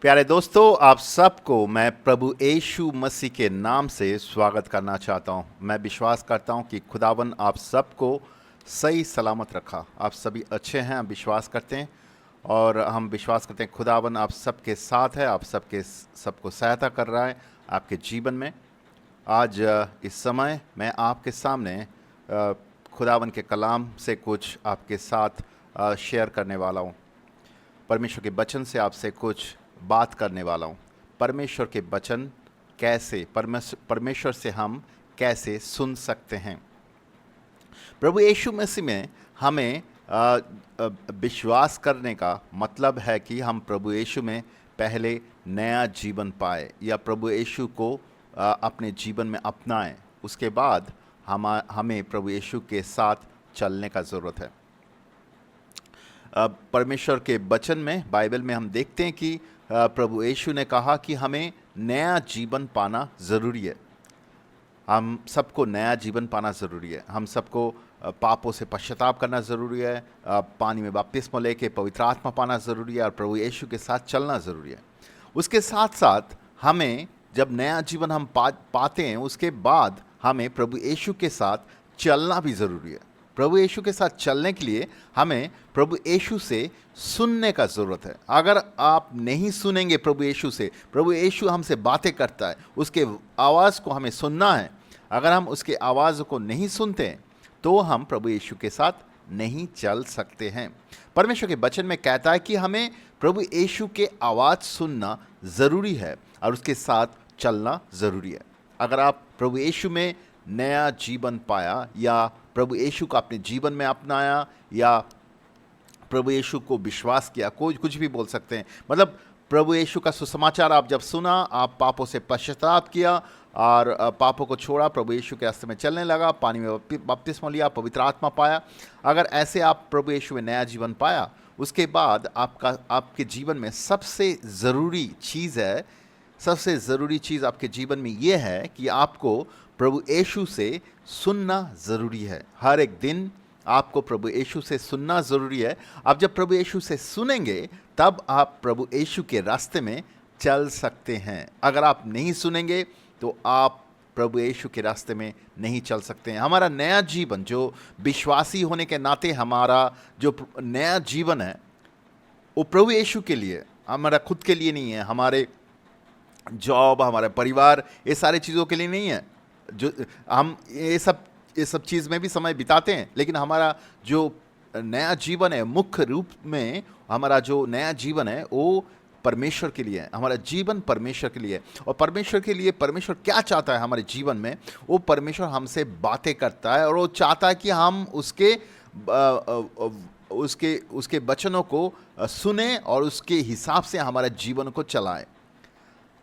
प्यारे दोस्तों, आप सबको मैं प्रभु यीशु मसीह के नाम से स्वागत करना चाहता हूं। मैं विश्वास करता हूं कि खुदावन आप सबको सही सलामत रखा। आप सभी अच्छे हैं, हम विश्वास करते हैं। और हम विश्वास करते हैं खुदावन आप सबके साथ है, आप सबको सहायता कर रहा है आपके जीवन में। आज इस समय मैं आपके सामने खुदावन के कलाम से कुछ आपके साथ शेयर करने वाला हूं। परमेश्वर के वचन से आपसे कुछ बात करने वाला हूँ। परमेश्वर के वचन कैसे परमेश्वर से हम कैसे सुन सकते हैं। प्रभु यीशु मसीह में हमें विश्वास करने का मतलब है कि हम प्रभु यीशु में पहले नया जीवन पाए या प्रभु यीशु को अपने जीवन में अपनाएं। उसके बाद हमें प्रभु यीशु के साथ चलने का ज़रूरत है। परमेश्वर के वचन में, बाइबल में हम देखते हैं कि प्रभु यीशु ने कहा कि हमें नया जीवन पाना ज़रूरी है। हम सबको नया जीवन पाना ज़रूरी है। हम सबको पापों से पश्चाताप करना ज़रूरी है, पानी में बपतिस्मा लेके पवित्र आत्मा पाना ज़रूरी है और प्रभु यीशु के साथ चलना ज़रूरी है। उसके साथ साथ हमें जब नया जीवन हम पाते हैं, उसके बाद हमें प्रभु यीशु के साथ चलना भी ज़रूरी है। प्रभु यीशु के साथ चलने के लिए हमें प्रभु यीशु से सुनने का ज़रूरत है। अगर आप नहीं सुनेंगे प्रभु यीशु से, प्रभु यीशु हमसे बातें करता है, उसके आवाज़ को हमें सुनना है। अगर हम उसके आवाज़ को नहीं सुनते हैं तो हम प्रभु यीशु के साथ नहीं चल सकते हैं। परमेश्वर के वचन में कहता है कि हमें प्रभु यीशु के आवाज़ सुनना ज़रूरी है और उसके साथ चलना ज़रूरी है। अगर आप प्रभु यीशु में नया जीवन पाया या प्रभु यीशु को अपने जीवन में अपनाया या प्रभु यीशु को विश्वास किया, कोई कुछ भी बोल सकते हैं, मतलब प्रभु यीशु का सुसमाचार आप जब सुना, आप पापों से पश्चाताप किया और पापों को छोड़ा, प्रभु यीशु के रास्ते में चलने लगा, पानी में बपतिस्मा लिया, पवित्र आत्मा पाया। अगर ऐसे आप प्रभु यीशु में नया जीवन पाया, उसके बाद आपके जीवन में सबसे ज़रूरी चीज़ आपके जीवन में ये है कि आपको प्रभु यीशु से सुनना ज़रूरी है। हर एक दिन आपको प्रभु यीशु से सुनना ज़रूरी है। आप जब प्रभु यीशु से सुनेंगे तब आप प्रभु यीशु के रास्ते में चल सकते हैं। अगर आप नहीं सुनेंगे तो आप प्रभु यीशु के रास्ते में नहीं चल सकते हैं। हमारा नया जीवन, जो विश्वासी होने के नाते हमारा जो नया जीवन है, वो प्रभु यीशु के लिए, हमारा खुद के लिए नहीं है। हमारे जॉब, हमारा परिवार, ये सारी चीज़ों के लिए नहीं है। जो हम ये सब चीज़ में भी समय बिताते हैं, लेकिन हमारा जो नया जीवन है, मुख्य रूप में हमारा जो नया जीवन है वो परमेश्वर के लिए है। हमारा जीवन परमेश्वर के लिए है। और परमेश्वर के लिए परमेश्वर क्या चाहता है हमारे जीवन में? वो परमेश्वर हमसे बातें करता है और वो चाहता है कि हम उसके वचनों को सुने और उसके हिसाब से हमारे जीवन को चलाएं।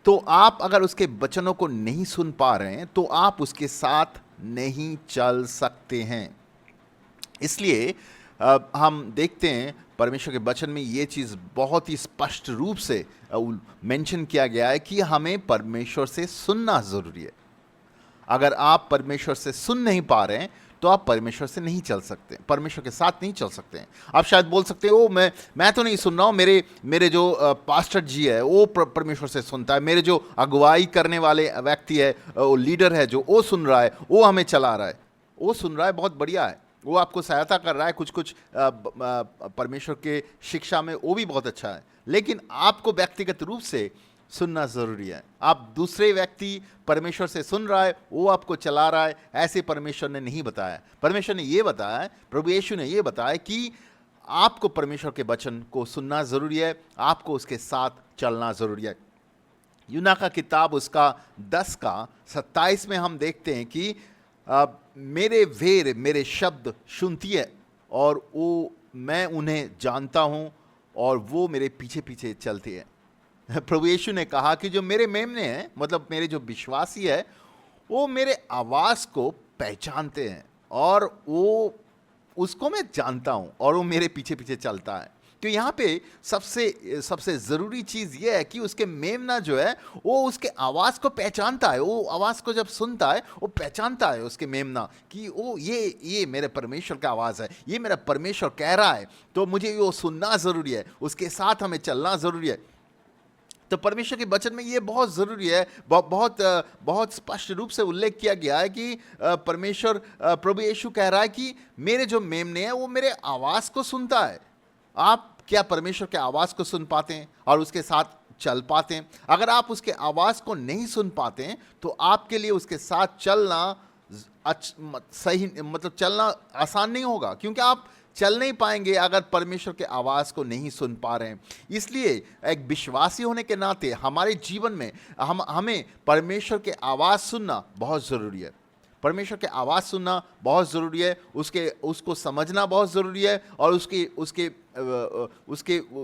तो आप अगर उसके वचनों को नहीं सुन पा रहे हैं तो आप उसके साथ नहीं चल सकते हैं। इसलिए हम देखते हैं परमेश्वर के वचन में ये चीज़ बहुत ही स्पष्ट रूप से मेंशन किया गया है कि हमें परमेश्वर से सुनना ज़रूरी है। अगर आप परमेश्वर से सुन नहीं पा रहे हैं तो आप परमेश्वर से नहीं चल सकते, परमेश्वर के साथ नहीं चल सकते हैं। आप शायद बोल सकते हो, मैं तो नहीं सुन रहा हूँ, मेरे जो पास्टर जी है वो परमेश्वर से सुनता है, मेरे जो अगुवाई करने वाले व्यक्ति है, वो लीडर है जो, वो सुन रहा है, वो हमें चला रहा है, वो सुन रहा है, बहुत बढ़िया है, वो आपको सहायता कर रहा है कुछ परमेश्वर के शिक्षा में, वो भी बहुत अच्छा है। लेकिन आपको व्यक्तिगत रूप से सुनना ज़रूरी है। आप दूसरे व्यक्ति परमेश्वर से सुन रहा है, वो आपको चला रहा है, ऐसे परमेश्वर ने नहीं बताया। परमेश्वर ने ये बताया है, प्रभु यीशु ने ये बताया कि आपको परमेश्वर के वचन को सुनना ज़रूरी है, आपको उसके साथ चलना ज़रूरी है। यूना का किताब उसका 10 का 27 में हम देखते हैं कि मेरे वेर मेरे शब्द सुनती है और वो मैं उन्हें जानता हूँ और वो मेरे पीछे पीछे चलती है। प्रभु यीशु ने कहा कि जो मेरे मेमने हैं, मतलब मेरे जो विश्वासी है, वो मेरे आवाज़ को पहचानते हैं और वो उसको मैं जानता हूँ और वो मेरे पीछे पीछे चलता है। तो यहाँ पे सबसे ज़रूरी चीज़ ये है कि उसके मेमना जो है वो उसके आवाज़ को पहचानता है। वो आवाज़ को जब सुनता है वो पहचानता है उसके मेमना कि वो ये मेरे परमेश्वर का आवाज़ है, ये मेरा परमेश्वर कह रहा है, तो मुझे वो सुनना ज़रूरी है, उसके साथ हमें चलना ज़रूरी है। तो परमेश्वर के वचन में ये बहुत ज़रूरी है, बहुत स्पष्ट रूप से उल्लेख किया गया है कि परमेश्वर प्रभु यीशु कह रहा है कि मेरे जो मेमने हैं वो मेरे आवाज़ को सुनता है। आप क्या परमेश्वर के आवाज़ को सुन पाते हैं और उसके साथ चल पाते हैं? अगर आप उसके आवाज़ को नहीं सुन पाते हैं तो आपके लिए उसके साथ चलना सही, मतलब चलना आसान नहीं होगा, क्योंकि आप चल नहीं पाएंगे अगर परमेश्वर के आवाज़ को नहीं सुन पा रहे हैं। इसलिए एक विश्वासी होने के नाते हमारे जीवन में हमें परमेश्वर के आवाज़ सुनना बहुत ज़रूरी है। परमेश्वर के आवाज़ सुनना बहुत ज़रूरी है, उसको समझना बहुत ज़रूरी है, और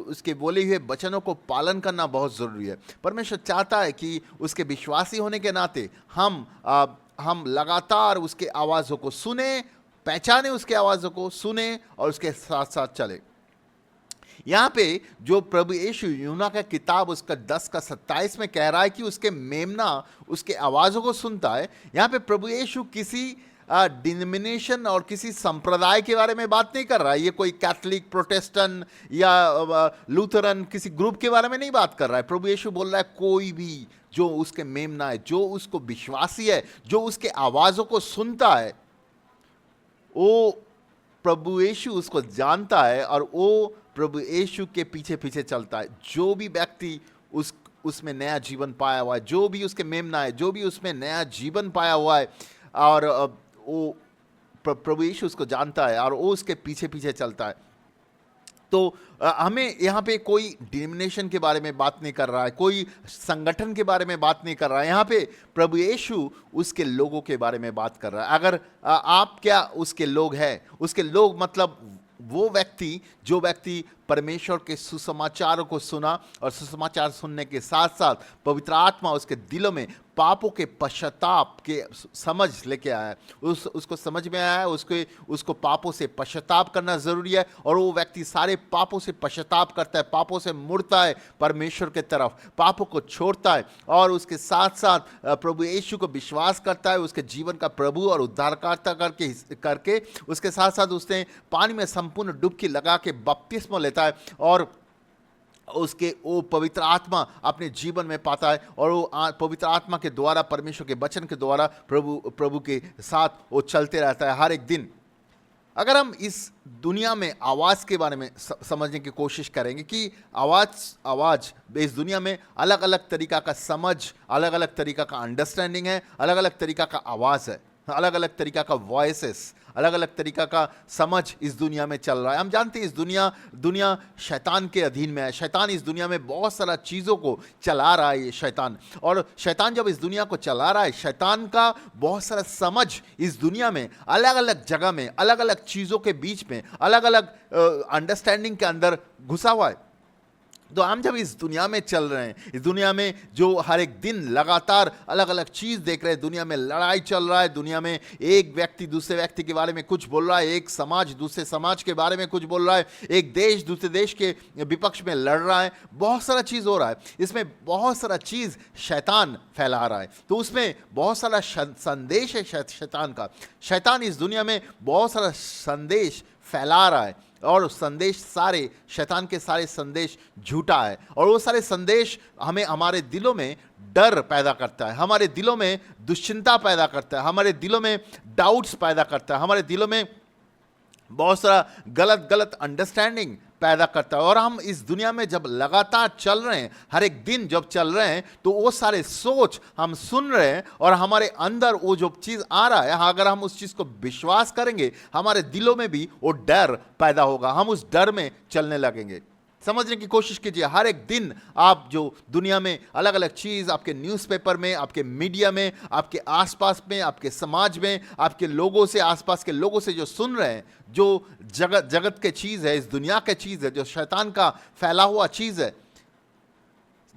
उसके बोले हुए वचनों को पालन करना बहुत ज़रूरी है। परमेश्वर चाहता है कि उसके विश्वासी होने के नाते हम लगातार उसके आवाज़ों को सुने, पहचाने उसके आवाज़ों को, सुने और उसके साथ साथ चले। यहाँ पे जो प्रभु यीशु यूहन्ना का किताब उसका 10:27 में कह रहा है कि उसके मेमना उसके आवाज़ों को सुनता है, यहाँ पे प्रभु यीशु किसी डिनोमिनेशन और किसी संप्रदाय के बारे में बात नहीं कर रहा है। ये कोई कैथोलिक, प्रोटेस्टेंट या लूथरन किसी ग्रुप के बारे में नहीं बात कर रहा है। प्रभु यीशु बोल रहा है कोई भी जो उसके मेमना है, जो उसको विश्वासी है, जो उसके आवाज़ों को सुनता है, वो प्रभु यीशु उसको जानता है और वो प्रभु यीशु के पीछे पीछे चलता है। जो भी व्यक्ति उसमें नया जीवन पाया हुआ है, जो भी उसके मेमना है, जो भी उसमें नया जीवन पाया हुआ है, और वो प्रभु यीशु उसको जानता है और वो उसके पीछे पीछे चलता है। तो हमें यहाँ पे कोई डिनोमिनेशन के बारे में बात नहीं कर रहा है, कोई संगठन के बारे में बात नहीं कर रहा है। यहाँ पे प्रभु यीशु उसके लोगों के बारे में बात कर रहा है। अगर आप क्या उसके लोग हैं, उसके लोग मतलब वो व्यक्ति जो व्यक्ति परमेश्वर के सुसमाचारों को सुना और सुसमाचार सुनने के साथ साथ पवित्र आत्मा उसके दिलों में पापों के पश्चाताप के समझ लेके आया है, उसको समझ में आया है, उसको पापों से पश्चाताप करना ज़रूरी है, और वो व्यक्ति सारे पापों से पश्चाताप करता है, पापों से मुड़ता है परमेश्वर के तरफ, पापों को छोड़ता है, और उसके साथ साथ प्रभु यीशु को विश्वास करता है उसके जीवन का प्रभु और उद्धारकर्ता करके उसके साथ साथ उसने पानी में संपूर्ण डुबकी लगा के बपतिस्मा लेता है, और वो पवित्र आत्मा अपने जीवन में पाता है, और वो पवित्र आत्मा के द्वारा, परमेश्वर के वचन के द्वारा प्रभु के साथ वो चलते रहता है हर एक दिन। अगर हम इस दुनिया में आवाज़ के बारे में समझने की कोशिश करेंगे कि आवाज़ इस दुनिया में अलग अलग तरीका का समझ, अलग अलग तरीका का अंडरस्टैंडिंग है, अलग अलग तरीका का आवाज़ है, अलग अलग तरीका का वॉइसेस, अलग अलग तरीका का समझ इस दुनिया में चल रहा है। हम जानते हैं इस दुनिया शैतान के अधीन में है। शैतान इस दुनिया में बहुत सारा चीज़ों को चला रहा है, ये शैतान। और शैतान जब इस दुनिया को चला रहा है, शैतान का बहुत सारा समझ इस दुनिया में अलग अलग जगह में, अलग अलग चीज़ों के बीच में, अलग अलग अंडरस्टैंडिंग के अंदर घुसा हुआ है। तो हम जब इस दुनिया में चल रहे हैं, इस दुनिया में जो हर एक दिन लगातार अलग अलग चीज़ देख रहे हैं, दुनिया में लड़ाई चल रहा है, दुनिया में एक व्यक्ति दूसरे व्यक्ति के बारे में कुछ बोल रहा है, एक समाज दूसरे समाज के बारे में कुछ बोल रहा है, एक देश दूसरे देश के विपक्ष में लड़ रहा है, बहुत सारा चीज़ हो रहा है। इसमें बहुत सारा चीज़ शैतान फैला रहा है, तो उसमें बहुत सारा संदेश है शैतान का। शैतान इस दुनिया में बहुत सारा संदेश फैला रहा है, और संदेश सारे शैतान के सारे संदेश झूठा है, और वो सारे संदेश हमारे दिलों में डर पैदा करता है, हमारे दिलों में दुश्चिंता पैदा करता है, हमारे दिलों में डाउट्स पैदा करता है, हमारे दिलों में बहुत सारा गलत अंडरस्टैंडिंग पैदा करता है। और हम इस दुनिया में जब लगातार चल रहे हैं, हर एक दिन जब चल रहे हैं, तो वो सारे सोच हम सुन रहे हैं, और हमारे अंदर वो जो चीज़ आ रहा है, अगर हम उस चीज़ को विश्वास करेंगे, हमारे दिलों में भी वो डर पैदा होगा, हम उस डर में चलने लगेंगे। समझने की कोशिश कीजिए, हर एक दिन आप जो दुनिया में अलग अलग चीज़ आपके न्यूज़पेपर में, आपके मीडिया में, आपके आसपास में, आपके समाज में, आपके लोगों से, आसपास के लोगों से जो सुन रहे हैं, जो जगत के चीज़ है, इस दुनिया के चीज़ है, जो शैतान का फैला हुआ चीज़ है,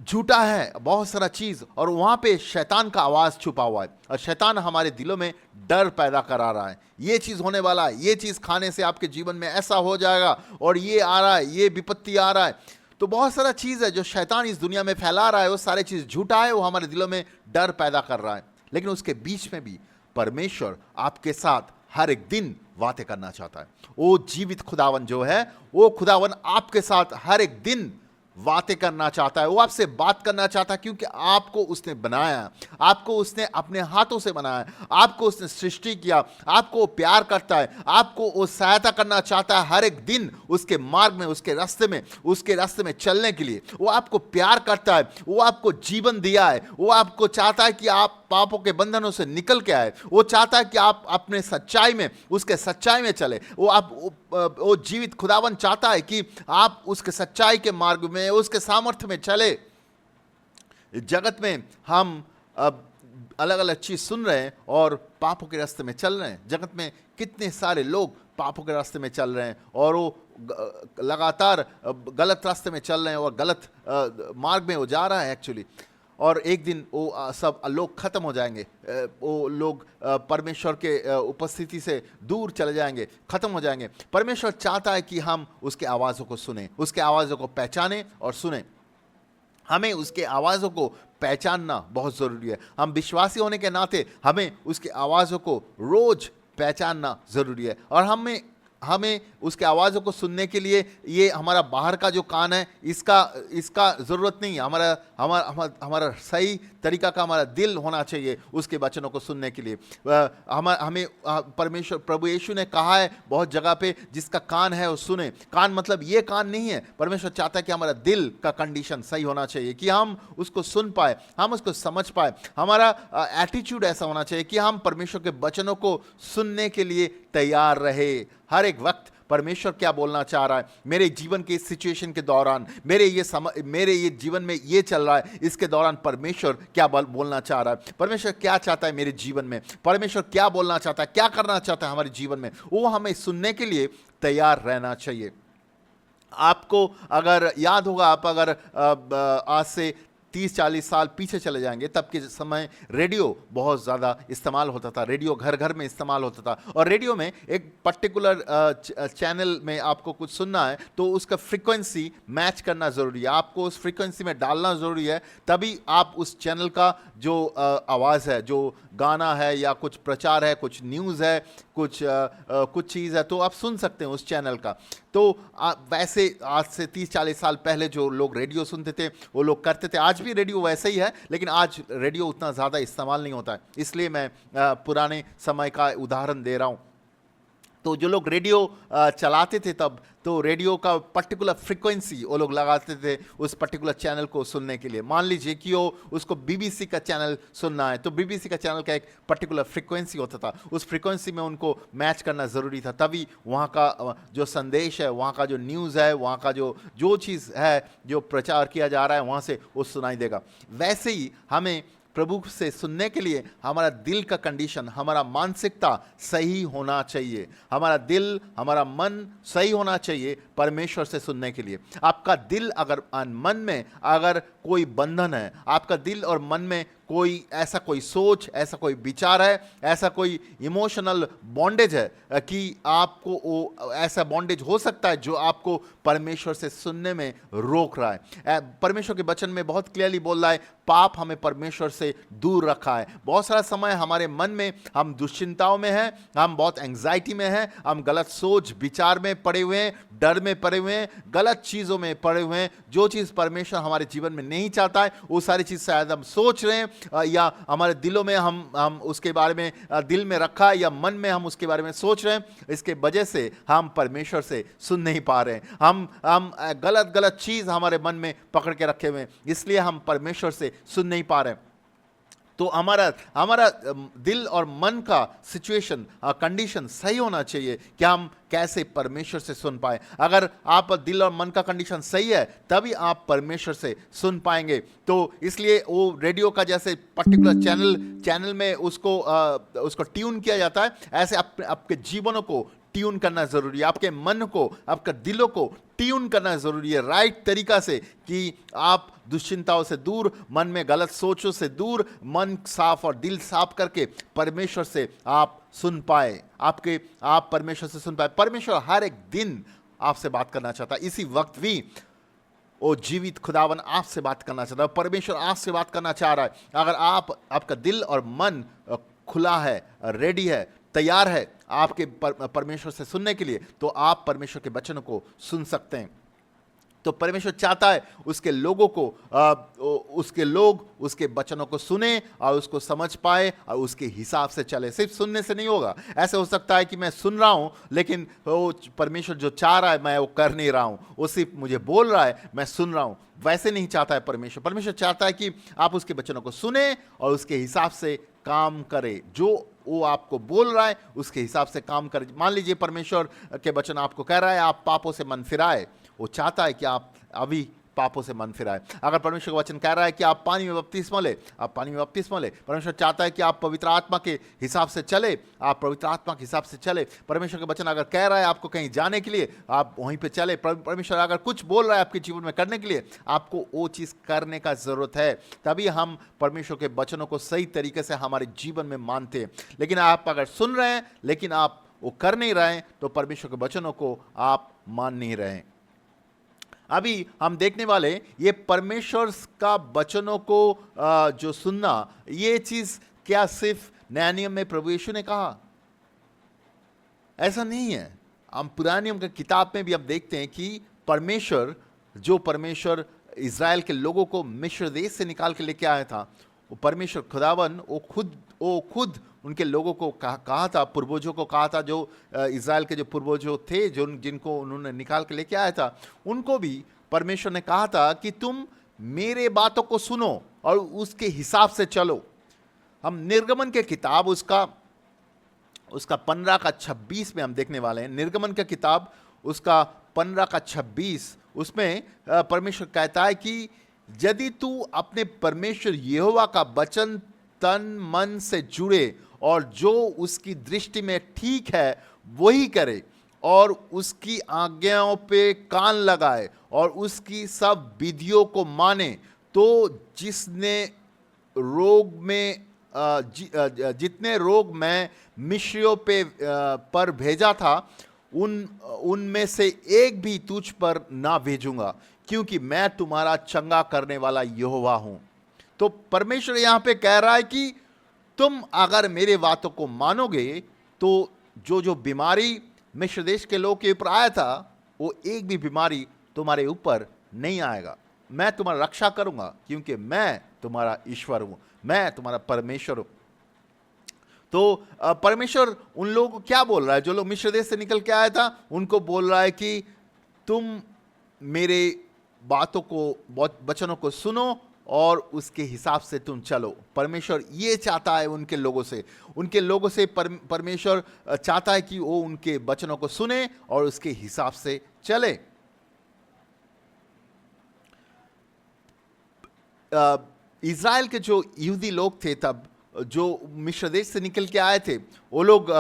झूठा है बहुत सारा चीज़, और वहाँ पे शैतान का आवाज़ छुपा हुआ है, और शैतान हमारे दिलों में डर पैदा करा रहा है। ये चीज़ होने वाला है, ये चीज़ खाने से आपके जीवन में ऐसा हो जाएगा, और ये आ रहा है, ये विपत्ति आ रहा है। तो बहुत सारा चीज़ है जो शैतान इस दुनिया में फैला रहा है, वो सारे चीज़ झूठा है, वो हमारे दिलों में डर पैदा कर रहा है। लेकिन उसके बीच में भी परमेश्वर आपके साथ हर एक दिन बातें करना चाहता है। वो जीवित खुदावन जो है, वो खुदावन आपके साथ हर एक दिन बातें करना चाहता है, वो आपसे बात करना चाहता है, क्योंकि आपको उसने बनाया, आपको उसने अपने हाथों से बनाया, आपको उसने सृष्टि किया, आपको वो प्यार करता है, आपको वो सहायता करना चाहता है हर एक दिन उसके मार्ग में, उसके रास्ते में चलने के लिए। वो आपको प्यार करता है, वो आपको जीवन दिया है, वो आपको चाहता है कि आप पापों के बंधनों से निकल के आए, वो चाहता है कि आप अपने सच्चाई में, उसके सच्चाई में चले। वो जीवित खुदावन चाहता है कि आप उसके सच्चाई के मार्ग में, उसके सामर्थ्य में चले। जगत में हम अब अलग अलग चीज सुन रहे हैं और पापों के रास्ते में चल रहे हैं। जगत में कितने सारे लोग पापों के रास्ते में चल रहे हैं और वो लगातार गलत रास्ते में चल रहे हैं और गलत मार्ग में वो जा रहा है एक्चुअली। और एक दिन वो सब लोग खत्म हो जाएंगे, वो लोग परमेश्वर के उपस्थिति से दूर चले जाएंगे, खत्म हो जाएंगे। परमेश्वर चाहता है कि हम उसके आवाज़ों को सुने, उसके आवाज़ों को पहचाने और सुने। हमें उसके आवाज़ों को पहचानना बहुत ज़रूरी है। हम विश्वासी होने के नाते हमें उसकी आवाज़ों को रोज़ पहचानना ज़रूरी है। और हमें उसके आवाज़ों को सुनने के लिए ये हमारा बाहर का जो कान है, इसका ज़रूरत नहीं है। हमारा सही तरीका का हमारा दिल होना चाहिए उसके वचनों को सुनने के लिए। हमें परमेश्वर प्रभु यीशु ने कहा है बहुत जगह पे, जिसका कान है वो सुने। कान मतलब ये कान नहीं है, परमेश्वर चाहता है कि हमारा दिल का कंडीशन सही होना चाहिए, कि हम उसको सुन पाए, हम उसको समझ पाए। हमारा एटीट्यूड ऐसा होना चाहिए कि हम परमेश्वर के वचनों को सुनने के लिए तैयार रहे। हर एक वक्त परमेश्वर क्या बोलना चाह रहा है मेरे जीवन के सिचुएशन के दौरान, मेरे ये जीवन में ये चल रहा है, इसके दौरान परमेश्वर क्या बोलना चाह रहा है, परमेश्वर क्या चाहता है मेरे जीवन में, परमेश्वर क्या बोलना चाहता है, क्या करना चाहता है हमारे जीवन में, वो हमें सुनने के लिए तैयार रहना चाहिए। आपको अगर याद होगा, आप अगर आज से 30-40 साल पीछे चले जाएंगे, तब के समय रेडियो बहुत ज़्यादा इस्तेमाल होता था, रेडियो घर घर में इस्तेमाल होता था। और रेडियो में एक पर्टिकुलर चैनल में आपको कुछ सुनना है तो उसका फ्रीक्वेंसी मैच करना ज़रूरी है, आपको उस फ्रीक्वेंसी में डालना ज़रूरी है, तभी आप उस चैनल का जो आवाज़ है, जो गाना है या कुछ प्रचार है, कुछ न्यूज़ है, कुछ चीज़ है, तो आप सुन सकते हैं उस चैनल का। तो वैसे आज से 30-40 साल पहले जो लोग रेडियो सुनते थे वो लोग करते थे। आज भी रेडियो वैसे ही है, लेकिन आज रेडियो उतना ज़्यादा इस्तेमाल नहीं होता है, इसलिए मैं पुराने समय का उदाहरण दे रहा हूँ। तो जो लोग रेडियो चलाते थे तब, तो रेडियो का पर्टिकुलर फ्रीक्वेंसी वो लोग लगाते थे उस पर्टिकुलर चैनल को सुनने के लिए। मान लीजिए कि उसको बीबीसी का चैनल सुनना है, तो बीबीसी का चैनल का एक पर्टिकुलर फ्रीक्वेंसी होता था, उस फ्रीक्वेंसी में उनको मैच करना ज़रूरी था, तभी वहाँ का जो संदेश है, वहाँ का जो न्यूज़ है, वहाँ का जो चीज़ है, जो प्रचार किया जा रहा है, वहाँ से वो सुनाई देगा। वैसे ही हमें प्रभु से सुनने के लिए हमारा दिल का कंडीशन, हमारा मानसिकता सही होना चाहिए, हमारा दिल, हमारा मन सही होना चाहिए परमेश्वर से सुनने के लिए। आपका दिल अगर मन में अगर कोई बंधन है, आपका दिल और मन में कोई सोच, ऐसा कोई विचार है, ऐसा कोई इमोशनल बॉन्डेज है कि आपको वो ऐसा बॉन्डेज हो सकता है जो आपको परमेश्वर से सुनने में रोक रहा है। परमेश्वर के वचन में बहुत क्लियरली बोल रहा है, पाप हमें परमेश्वर से दूर रखा है। बहुत सारा समय हमारे मन में हम दुश्चिंताओं में हैं, हम बहुत एंग्जाइटी में हैं, हम गलत सोच विचार में पड़े हुए हैं, डर में पड़े हुए हैं, गलत चीज़ों में पड़े हुए हैं। जो चीज़ परमेश्वर हमारे जीवन में नहीं चाहता है वो सारी चीज़ शायद हम सोच रहे हैं, या हमारे दिलों में हम उसके बारे में दिल में रखा है, या मन में हम उसके बारे में सोच रहे हैं। इसके वजह से हम परमेश्वर से सुन नहीं पा रहे हैं, हम गलत चीज़ हमारे मन में पकड़ के रखे हुए हैं, इसलिए हम परमेश्वर से सुन नहीं पा रहे हैं। तो हमारा दिल और मन का सिचुएशन, कंडीशन सही होना चाहिए कि हम कैसे परमेश्वर से सुन पाए। अगर आप दिल और मन का कंडीशन सही है तभी आप परमेश्वर से सुन पाएंगे। तो इसलिए वो रेडियो का जैसे पर्टिकुलर चैनल में उसको ट्यून किया जाता है, ऐसे आपके जीवनों को ट्यून करना ज़रूरी है, आपके मन को, आपके दिलों को ट्यून करना ज़रूरी है राइट तरीका से, कि आप दुश्चिंताओं से दूर, मन में गलत सोचों से दूर, मन साफ और दिल साफ करके परमेश्वर से आप सुन पाए, आप परमेश्वर से सुन पाए। परमेश्वर हर एक दिन आपसे बात करना चाहता है, इसी वक्त भी वो जीवित खुदावन आपसे बात करना चाहता है, परमेश्वर आपसे बात करना चाह रहा है। अगर आपका दिल और मन खुला है, रेडी है, तैयार है आपके परमेश्वर से सुनने के लिए, तो आप परमेश्वर के वचनों को सुन सकते हैं। तो परमेश्वर चाहता है उसके लोगों को उसके लोग उसके वचनों को सुने और उसको समझ पाए और उसके हिसाब से चले। सिर्फ सुनने से नहीं होगा। ऐसे हो सकता है कि मैं सुन रहा हूं लेकिन वो परमेश्वर जो चाह रहा है मैं वो कर नहीं रहा हूं, वो सिर्फ मुझे बोल रहा है, मैं सुन रहा हूं। वैसे नहीं चाहता है परमेश्वर। परमेश्वर चाहता है कि आप उसके वचनों को सुने और उसके हिसाब से काम करे। जो वो आपको बोल रहा है उसके हिसाब से काम करे। मान लीजिए परमेश्वर के वचन आपको कह रहा है आप पापों से मन फिराए, वो चाहता है कि आप अभी पापों से मन फिराए। अगर परमेश्वर का वचन कह रहा है कि आप पानी में बपतिस्मा ले, आप पानी में बपतिस्मा ले। परमेश्वर चाहता है कि आप पवित्र आत्मा के हिसाब से चले, आप पवित्र आत्मा के हिसाब से चले। परमेश्वर का वचन अगर कह रहा है आपको कहीं जाने के लिए, आप वहीं पे चले। परमेश्वर अगर कुछ बोल रहा है आपके जीवन में करने के लिए, आपको वो चीज़ करने का ज़रूरत है। तभी हम परमेश्वर के वचनों को सही तरीके से हमारे जीवन में मानते हैं। लेकिन आप अगर सुन रहे हैं लेकिन आप वो कर नहीं रहे हैं तो परमेश्वर के वचनों को आप मान नहीं रहे हैं। अभी हम देखने वाले ये परमेश्वर का वचनों को जो सुनना, ये चीज क्या सिर्फ नया नियम में प्रभु यीशु ने कहा? ऐसा नहीं है। हम पुराने नियम की किताब में भी हम देखते हैं कि परमेश्वर इज़राइल के लोगों को मिस्र देश से निकाल के लेके आया था, वो परमेश्वर खुदावन वो खुद उनके लोगों को कहा था, पूर्वजों को कहा था, जो इज़राइल के जो पूर्वजों थे जिनको उन्होंने निकाल के लेके आया था, उनको भी परमेश्वर ने कहा था कि तुम मेरे बातों को सुनो और उसके हिसाब से चलो। हम निर्गमन के किताब उसका 15-26 में हम देखने वाले हैं। निर्गमन का किताब उसका 15-26, उसमें परमेश्वर कहता है कि यदि तू अपने परमेश्वर यहोवा का वचन तन मन से जुड़े और जो उसकी दृष्टि में ठीक है वही करे और उसकी आज्ञाओं पे कान लगाए और उसकी सब विधियों को माने, तो जितने रोग मैं मिस्रियों पर भेजा था उनमें से एक भी तुझ पर ना भेजूंगा, क्योंकि मैं तुम्हारा चंगा करने वाला यहोवा हूं। तो परमेश्वर यहां पे कह रहा है कि तुम अगर मेरे बातों को मानोगे तो जो बीमारी मिस्र देश के लोग के ऊपर आया था वो एक भी बीमारी तुम्हारे ऊपर नहीं आएगा। मैं तुम्हारा रक्षा करूंगा क्योंकि मैं तुम्हारा ईश्वर हूं, मैं तुम्हारा परमेश्वर हूं। तो परमेश्वर उन लोगों को क्या बोल रहा है? जो लोग मिस्र देश से निकल के आया था उनको बोल रहा है कि तुम मेरे बातों को वचनों को सुनो और उसके हिसाब से तुम चलो। परमेश्वर ये चाहता है उनके लोगों से परमेश्वर चाहता है कि वो उनके वचनों को सुने और उसके हिसाब से चले। इज़राइल के जो यहूदी लोग थे तब, जो मिस्र देश से निकल के आए थे, वो लोग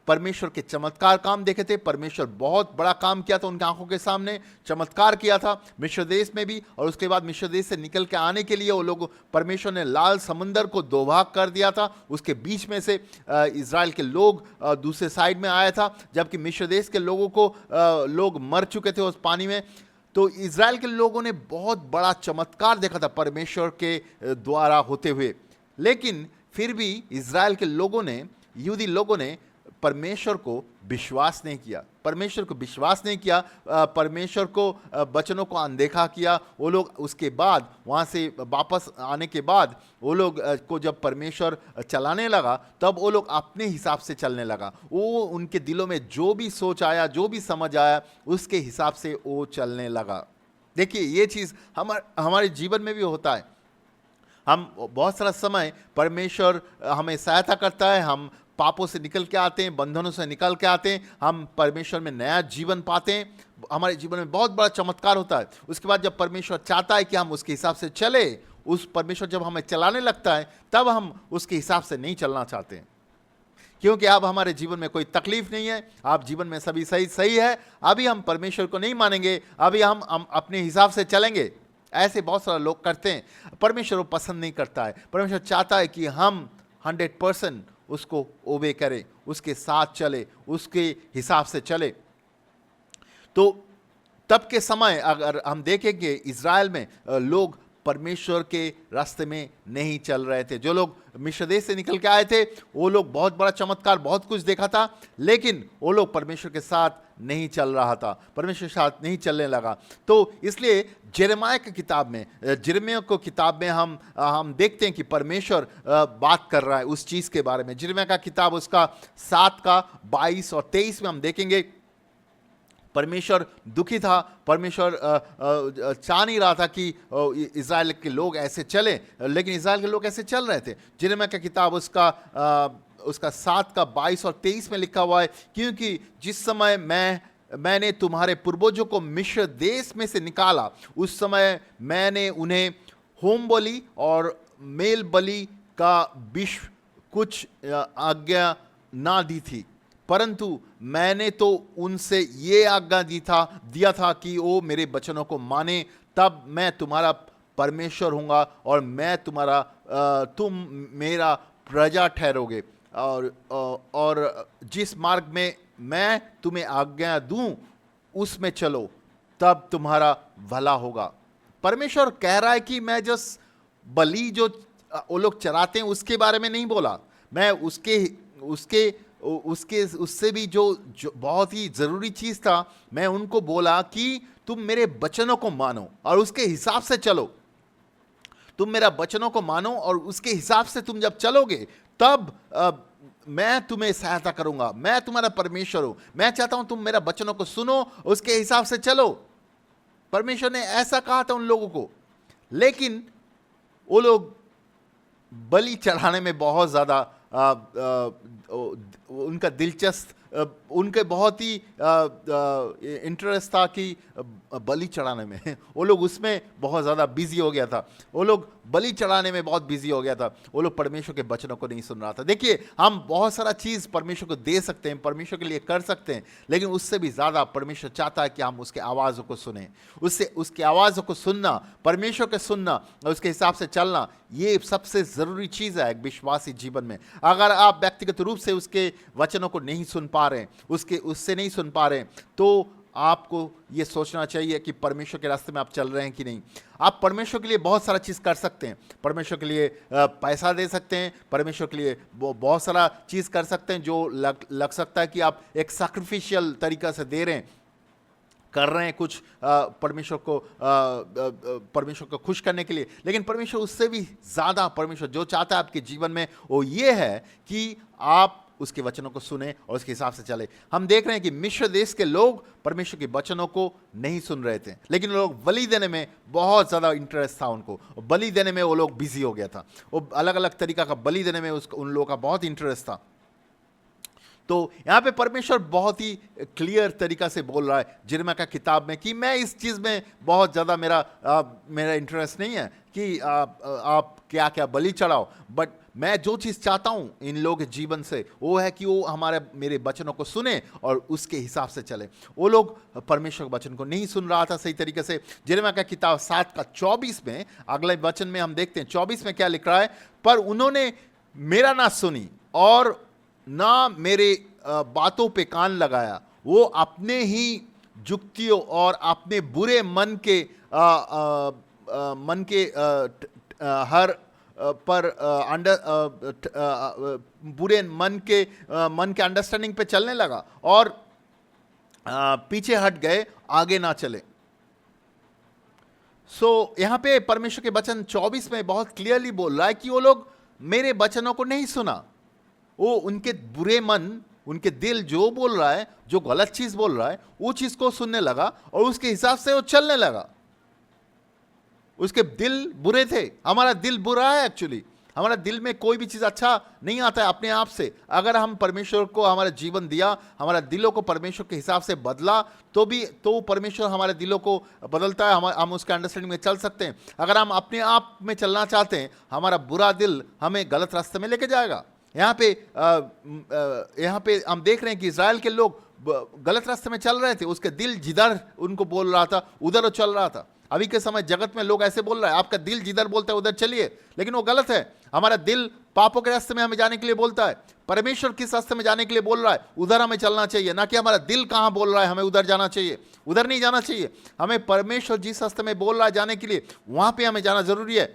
परमेश्वर के चमत्कार काम देखे थे। परमेश्वर बहुत बड़ा काम किया था उनकी आंखों के सामने, चमत्कार किया था मिस्र देश में भी। और उसके बाद मिस्र देश से निकल के आने के लिए वो लोग, परमेश्वर ने लाल समंदर को दो भाग कर दिया था, उसके बीच में से इज़राइल के लोग दूसरे साइड में आया था, जबकि मिस्र देश के लोगों को लोग मर चुके थे उस पानी में। तो इज़राइल के लोगों ने बहुत बड़ा चमत्कार देखा था परमेश्वर के द्वारा होते हुए। लेकिन फिर भी इज़राइल के लोगों ने, यहूदी लोगों ने परमेश्वर को विश्वास नहीं किया, परमेश्वर को वचनों को अनदेखा किया। वो लोग उसके बाद वहाँ से वापस आने के बाद वो लोग को जब परमेश्वर चलाने लगा तब वो लोग अपने हिसाब से चलने लगा। वो उनके दिलों में जो भी सोच आया, जो भी समझ आया, उसके हिसाब से वो चलने लगा। देखिए ये चीज़ हमारे जीवन में भी होता है। हम बहुत सारा समय परमेश्वर हमें सहायता करता है, हम पापों से निकल के आते हैं, बंधनों से निकल के आते हैं, हम परमेश्वर में नया जीवन पाते हैं, हमारे जीवन में बहुत बड़ा चमत्कार होता है। उसके बाद जब परमेश्वर चाहता है कि हम उसके हिसाब से चले, उस परमेश्वर जब हमें चलाने लगता है तब हम उसके हिसाब से नहीं चलना चाहते हैं, क्योंकि अब हमारे जीवन में कोई तकलीफ नहीं है, आप जीवन में सभी सही है, अभी हम परमेश्वर को नहीं मानेंगे, अभी हम अपने हिसाब से चलेंगे। ऐसे बहुत सारे लोग करते हैं। परमेश्वर वो पसंद नहीं करता है। परमेश्वर चाहता है कि हम 100% उसको ओबे करें, उसके साथ चले, उसके हिसाब से चले। तो तब के समय अगर हम देखेंगे इज़राइल में लोग परमेश्वर के रास्ते में नहीं चल रहे थे। जो लोग मिस्र देश से निकल के आए थे वो लोग बहुत बड़ा चमत्कार, बहुत कुछ देखा था, लेकिन वो लोग परमेश्वर के साथ नहीं चल रहा था, परमेश्वर के साथ नहीं चलने लगा। तो इसलिए यिर्मयाह की किताब में, यिर्मयाह को किताब में हम देखते हैं कि परमेश्वर बात कर रहा है उस चीज़ के बारे में। यिर्मयाह का किताब उसका 7 का 22 और 23 में हम देखेंगे परमेश्वर दुखी था, परमेश्वर चाह नहीं रहा था कि इज़राइल के लोग ऐसे चले, लेकिन इज़राइल के लोग ऐसे चल रहे थे। यिर्मयाह का किताब उसका 7 का 22 और 23 में लिखा हुआ है, क्योंकि जिस समय मैंने तुम्हारे पूर्वजों को मिस्र देश में से निकाला, उस समय मैंने उन्हें होम बलि और मेल बलि का विश्व कुछ आज्ञा ना दी थी, परंतु मैंने तो उनसे ये आज्ञा दिया था कि वो मेरे वचनों को माने, तब मैं तुम्हारा परमेश्वर हूँगा और तुम मेरा प्रजा ठहरोगे, और जिस मार्ग में मैं तुम्हें आज्ञा दूं उसमें चलो, तब तुम्हारा भला होगा। परमेश्वर कह रहा है कि मैं जस्ट बलि जो वो लोग चराते हैं उसके बारे में नहीं बोला, मैं उससे भी जो बहुत ही जरूरी चीज था, मैं उनको बोला कि तुम मेरे वचनों को मानो और उसके हिसाब से चलो। तुम मेरा वचनों को मानो और उसके हिसाब से तुम जब चलोगे तब मैं तुम्हें सहायता करूंगा, मैं तुम्हारा परमेश्वर हूं। मैं चाहता हूं तुम मेरा वचनों को सुनो, उसके हिसाब से चलो। परमेश्वर ने ऐसा कहा था उन लोगों को, लेकिन वो लोग बलि चढ़ाने में बहुत ज्यादा उनका दिलचस्प, उनके बहुत ही इंटरेस्ट था कि बलि चढ़ाने में, वो लोग उसमें बहुत ज़्यादा बिजी हो गया था, वो लोग बलि चढ़ाने में बहुत बिजी हो गया था, वो लोग परमेश्वर के वचनों को नहीं सुन रहा था। देखिए, हम बहुत सारा चीज़ परमेश्वर को दे सकते हैं, परमेश्वर के लिए कर सकते हैं, लेकिन उससे भी ज़्यादा परमेश्वर चाहता है कि हम उसके आवाज़ों को सुने। उसके आवाज़ों को सुनना, परमेश्वर के सुनना और उसके हिसाब से चलना, ये सबसे ज़रूरी चीज़ है एक विश्वासी जीवन में। अगर आप व्यक्तिगत रूप से उसके वचनों को नहीं सुन पा रहे हैं, उससे नहीं सुन पा रहे हैं, तो आपको ये सोचना चाहिए कि परमेश्वर के रास्ते में आप चल रहे हैं कि नहीं। आप परमेश्वर के लिए बहुत सारा चीज़ कर सकते हैं, परमेश्वर के लिए पैसा दे सकते हैं, परमेश्वर के लिए बहुत सारा चीज़ कर सकते हैं जो लग सकता है कि आप एक सैक्रिफिशियल तरीका से दे रहे हैं, कर रहे हैं कुछ परमेश्वर को खुश करने के लिए। लेकिन परमेश्वर उससे भी ज़्यादा, परमेश्वर जो चाहता है आपके जीवन में वो ये है कि आप उसके वचनों को सुने और उसके हिसाब से चले। हम देख रहे हैं कि मिस्र देश के लोग परमेश्वर के वचनों को नहीं सुन रहे थे, लेकिन लोग बलि देने में बहुत ज़्यादा इंटरेस्ट था उनको, बलि देने में वो लोग बिजी हो गया था, वो अलग अलग तरीका का बलि देने में उन लोगों का बहुत इंटरेस्ट था। तो यहाँ पे परमेश्वर बहुत ही क्लियर तरीका से बोल रहा है यिर्मयाह का किताब में कि मैं इस चीज़ में बहुत ज़्यादा मेरा इंटरेस्ट नहीं है कि आप क्या क्या बलि चढ़ाओ, बट मैं जो चीज़ चाहता हूँ इन लोगों के जीवन से वो है कि वो मेरे वचनों को सुने और उसके हिसाब से चले। वो लोग परमेश्वर के वचन को नहीं सुन रहा था सही तरीके से। यिर्मयाह का किताब 7 का 24 में, अगले वचन में हम देखते हैं 24 में क्या लिख रहा है, पर उन्होंने मेरा ना सुनी और ना मेरे बातों पे कान लगाया, वो अपने ही जुक्तियों और अपने बुरे मन के हर पर बुरे मन के अंडरस्टैंडिंग पे चलने लगा और पीछे हट गए, आगे ना चले। यहाँ पे परमेश्वर के वचन 24 में बहुत क्लियरली बोल रहा है कि वो लोग मेरे वचनों को नहीं सुना, वो उनके बुरे मन, उनके दिल जो बोल रहा है, जो गलत चीज बोल रहा है, वो चीज को सुनने लगा और उसके हिसाब से वो चलने लगा। उसके दिल बुरे थे, हमारा दिल बुरा है एक्चुअली, हमारा दिल में कोई भी चीज अच्छा नहीं आता है अपने आप से। अगर हम परमेश्वर को हमारा जीवन दिया, हमारा दिलों को परमेश्वर के हिसाब से बदला, तो परमेश्वर हमारे दिलों को बदलता है, हम उसके अंडरस्टैंडिंग में चल सकते हैं। अगर हम अपने आप में चलना चाहते हैं, हमारा बुरा दिल हमें गलत रास्ते में लेके जाएगा। यहाँ पे हम देख रहे हैं कि इज़राइल के लोग गलत रास्ते में चल रहे थे, उसके दिल जिधर उनको बोल रहा था उधर वो चल रहा था। अभी के समय जगत में लोग ऐसे बोल रहे हैं, आपका दिल जिधर बोलता है उधर चलिए, लेकिन वो गलत है। हमारा दिल पापों के रास्ते में हमें जाने के लिए बोलता है, परमेश्वर किस रास्ते में जाने के लिए बोल रहा है उधर हमें चलना चाहिए, ना कि हमारा दिल कहाँ बोल रहा है हमें उधर जाना चाहिए। उधर नहीं जाना चाहिए, हमें परमेश्वर जिस रास्ते में बोल रहा है जाने के लिए वहां पे हमें जाना जरूरी है।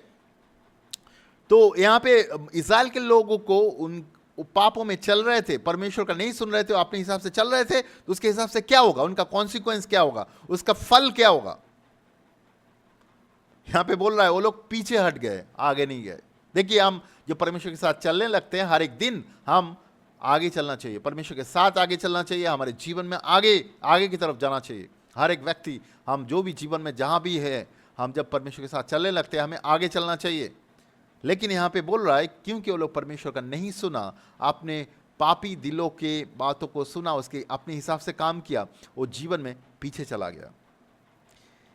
तो यहाँ पे इस्राएल के लोगों को उन पापों में चल रहे थे, परमेश्वर का नहीं सुन रहे थे, अपने हिसाब से चल रहे थे, तो उसके हिसाब से क्या होगा, उनका कॉन्सिक्वेंस क्या होगा, उसका फल क्या होगा। यहां पे बोल रहा है वो लोग पीछे हट गए, आगे नहीं गए। देखिए, हम जो परमेश्वर के साथ चलने लगते हैं, हर एक दिन हम आगे चलना चाहिए, परमेश्वर के साथ आगे चलना चाहिए, हमारे जीवन में आगे आगे की तरफ जाना चाहिए। हर एक व्यक्ति, हम जो भी जीवन में जहां भी है, हम जब परमेश्वर के साथ चलने लगते हैं हमें आगे चलना चाहिए। लेकिन यहाँ पे बोल रहा है क्योंकि वो लोग परमेश्वर का नहीं सुना, आपने पापी दिलों के बातों को सुना, उसके अपने हिसाब से काम किया, वो जीवन में पीछे चला गया।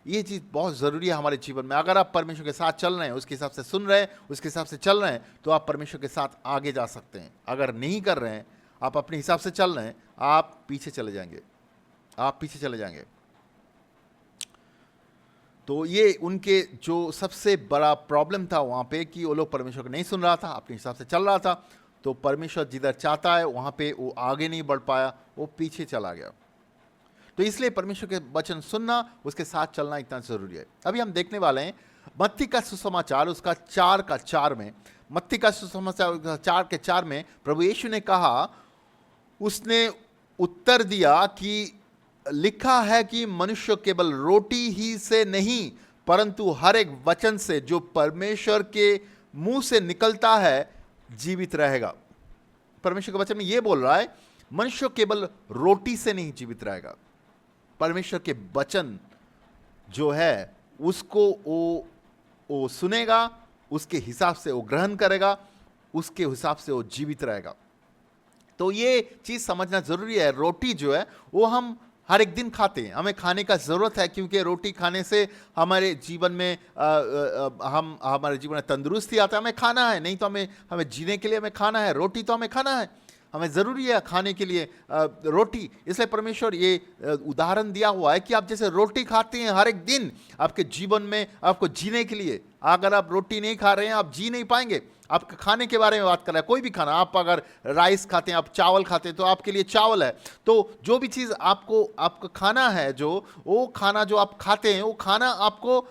ये चीज़ बहुत ज़रूरी है हमारे जीवन में। अगर आप परमेश्वर के साथ चल रहे हैं, उसके हिसाब से सुन रहे हैं, उसके हिसाब से चल रहे हैं, तो आप परमेश्वर के साथ आगे जा सकते हैं। अगर नहीं कर रहे हैं, आप अपने हिसाब से चल रहे हैं, आप पीछे चले जाएंगे, आप पीछे चले जाएंगे। तो ये उनके जो सबसे बड़ा प्रॉब्लम था वहाँ पे कि वो लोग परमेश्वर को नहीं सुन रहा था, अपने हिसाब से चल रहा था। तो परमेश्वर जिधर चाहता है वहाँ पे वो आगे नहीं बढ़ पाया, वो पीछे चला गया। तो इसलिए परमेश्वर के वचन सुनना, उसके साथ चलना इतना जरूरी है। अभी हम देखने वाले हैं मत्ती का सुसमाचार उसका 4:4 में, मत्ती का सुसमाचार 4:4 में प्रभु यीशु ने कहा, उसने उत्तर दिया कि लिखा है कि मनुष्य केवल रोटी ही से नहीं परंतु हर एक वचन से जो परमेश्वर के मुंह से निकलता है जीवित रहेगा। परमेश्वर के वचन में यह बोल रहा है मनुष्य केवल रोटी से नहीं जीवित रहेगा, परमेश्वर के वचन जो है उसको वो सुनेगा, उसके हिसाब से वो ग्रहण करेगा, उसके हिसाब से वो जीवित रहेगा। तो ये चीज समझना जरूरी है। रोटी जो है वो हम हर एक दिन खाते हैं, हमें खाने का जरूरत है, क्योंकि रोटी खाने से हमारे जीवन में हमारे जीवन में तंदुरुस्ती आता है। हमें खाना है, नहीं तो हमें जीने के लिए हमें खाना है, रोटी तो हमें खाना है, हमें ज़रूरी है खाने के लिए रोटी। इसलिए परमेश्वर ये उदाहरण दिया हुआ है कि आप जैसे रोटी खाते हैं हर एक दिन आपके जीवन में आपको जीने के लिए, अगर आप रोटी नहीं खा रहे हैं आप जी नहीं पाएंगे। आप खाने के बारे में बात कर रहे हैं, कोई भी खाना, आप अगर राइस खाते हैं, आप चावल खाते हैं, तो आपके लिए चावल है। तो जो भी चीज़ आपको खाना है, जो वो खाना जो आप खाते हैं, वो खाना आपको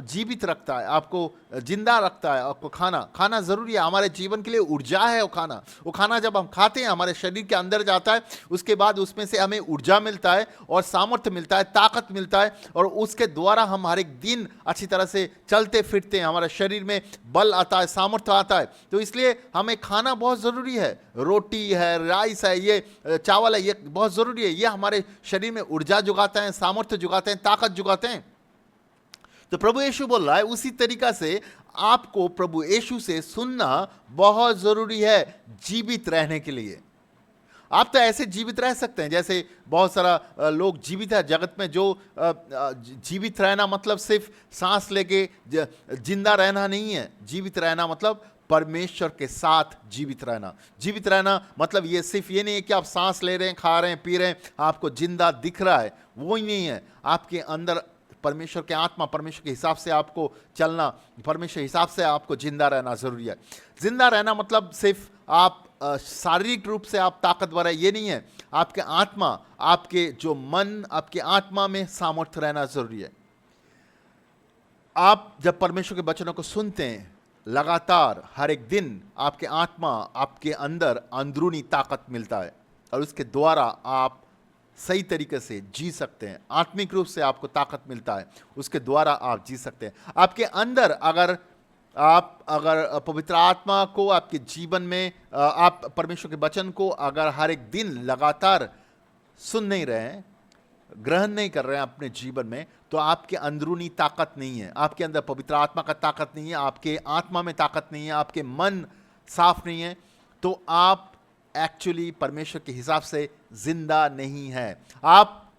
जीवित रखता है, आपको जिंदा रखता है। आपको खाना जरूरी है, हमारे जीवन के लिए ऊर्जा है वो खाना जब हम खाते हैं हमारे शरीर के अंदर जाता है, उसके बाद उसमें से हमें ऊर्जा मिलता है और सामर्थ्य मिलता है, ताकत मिलता है, और उसके द्वारा हम हर एक दिन अच्छी तरह से चलते फिरते हैं, हमारे शरीर में बल आता है, सामर्थ्य आता है। तो इसलिए हमें खाना बहुत ज़रूरी है, रोटी है, राइस है, ये चावल है, ये बहुत ज़रूरी है। ये हमारे शरीर में ऊर्जा जुगाता है, सामर्थ्य जुगाते हैं, ताकत जुगाते हैं। तो प्रभु यीशु बोल रहा है उसी तरीका से आपको प्रभु यीशु से सुनना बहुत ज़रूरी है जीवित रहने के लिए। आप तो ऐसे जीवित रह सकते हैं जैसे बहुत सारा लोग जीवित है जगत में, जो जीवित रहना मतलब सिर्फ सांस लेके जिंदा रहना नहीं है। जीवित रहना मतलब परमेश्वर के साथ जीवित रहना। जीवित रहना मतलब ये सिर्फ ये नहीं है कि आप सांस ले रहे हैं, खा रहे हैं, पी रहे हैं, आपको जिंदा दिख रहा है, वो ही नहीं है। आपके अंदर परमेश्वर के आत्मा, परमेश्वर के हिसाब से आपको चलना, परमेश्वर के हिसाब से आपको जिंदा रहना जरूरी है। जिंदा रहना मतलब सिर्फ आप शारीरिक रूप से आप ताकतवर है ये नहीं है, आपके आत्मा, आपके जो मन, आपके आत्मा में सामर्थ्य रहना जरूरी है। आप जब परमेश्वर के वचनों को सुनते हैं लगातार हर एक दिन, आपके आत्मा, आपके अंदर अंदरूनी ताकत मिलता है और उसके द्वारा आप सही तरीके से जी सकते हैं। आत्मिक रूप से आपको ताकत मिलता है, उसके द्वारा आप जी सकते हैं। आपके अंदर अगर पवित्र आत्मा को आपके जीवन में, आप परमेश्वर के वचन को अगर हर एक दिन लगातार सुन नहीं रहे हैं, ग्रहण नहीं कर रहे हैं अपने जीवन में, तो आपके अंदरूनी ताकत नहीं है, आपके अंदर पवित्र आत्मा का ताकत नहीं है, आपके आत्मा में ताकत नहीं है, आपके मन साफ नहीं है, तो आप एक्चुअली परमेश्वर के हिसाब से जिंदा नहीं है। आप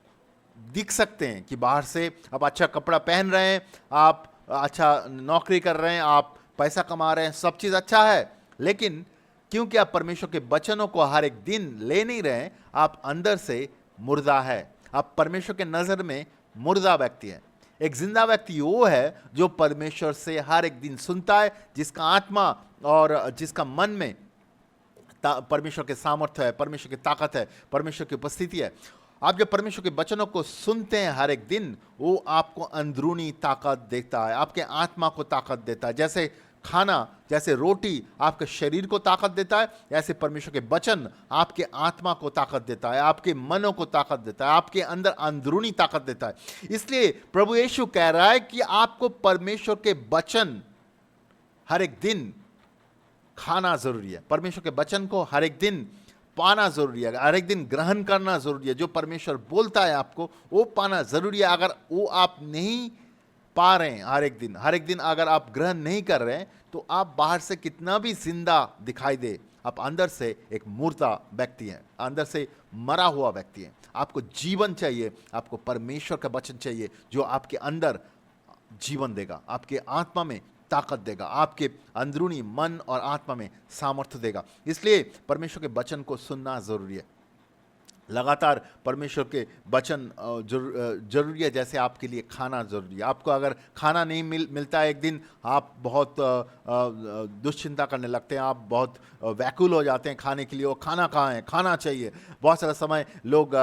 दिख सकते हैं कि बाहर से आप अच्छा कपड़ा पहन रहे हैं, आप अच्छा नौकरी कर रहे हैं, आप पैसा कमा रहे हैं, सब चीज़ अच्छा है, लेकिन क्योंकि आप परमेश्वर के वचनों को हर एक दिन ले नहीं रहे हैं, आप अंदर से मुर्दा है। आप परमेश्वर के नज़र में मुर्दा व्यक्ति हैं। एक जिंदा व्यक्ति वो है जो परमेश्वर से हर एक दिन सुनता है, जिसका आत्मा और जिसका मन में परमेश्वर के सामर्थ्य है, परमेश्वर की ताकत है, परमेश्वर की उपस्थिति है। आप जब परमेश्वर के वचनों को सुनते हैं हर एक दिन, वो आपको अंदरूनी ताकत देता है, आपके आत्मा को ताकत देता है। जैसे खाना, जैसे रोटी आपके शरीर को ताकत देता है, ऐसे परमेश्वर के वचन आपके आत्मा को ताकत देता है, आपके मनों को ताकत देता है, आपके अंदर अंदरूनी ताकत देता है। इसलिए प्रभु यीशु कह रहा है कि आपको परमेश्वर के वचन हर एक दिन खाना जरूरी है, परमेश्वर के वचन को हर एक दिन पाना जरूरी है, हर एक दिन ग्रहण करना जरूरी है। जो परमेश्वर बोलता है आपको वो पाना जरूरी है। अगर वो आप नहीं पा रहे हैं हर एक दिन अगर आप ग्रहण नहीं कर रहे हैं, तो आप बाहर से कितना भी जिंदा दिखाई दे, आप अंदर से एक मुर्दा व्यक्ति हैं, अंदर से मरा हुआ व्यक्ति हैं। आपको जीवन चाहिए, आपको परमेश्वर का वचन चाहिए जो आपके अंदर जीवन देगा, आपके आत्मा में ताकत देगा, आपके अंदरूनी मन और आत्मा में सामर्थ्य देगा। इसलिए परमेश्वर के वचन को सुनना जरूरी है, लगातार परमेश्वर के वचन जरूरी है, जैसे आपके लिए खाना जरूरी है। आपको अगर खाना नहीं मिलता है एक दिन, आप बहुत दुश्चिंता करने लगते हैं, आप बहुत व्याकुल हो जाते हैं खाने के लिए। वो खाना कहाँ है, खाना चाहिए। बहुत सारा समय लोग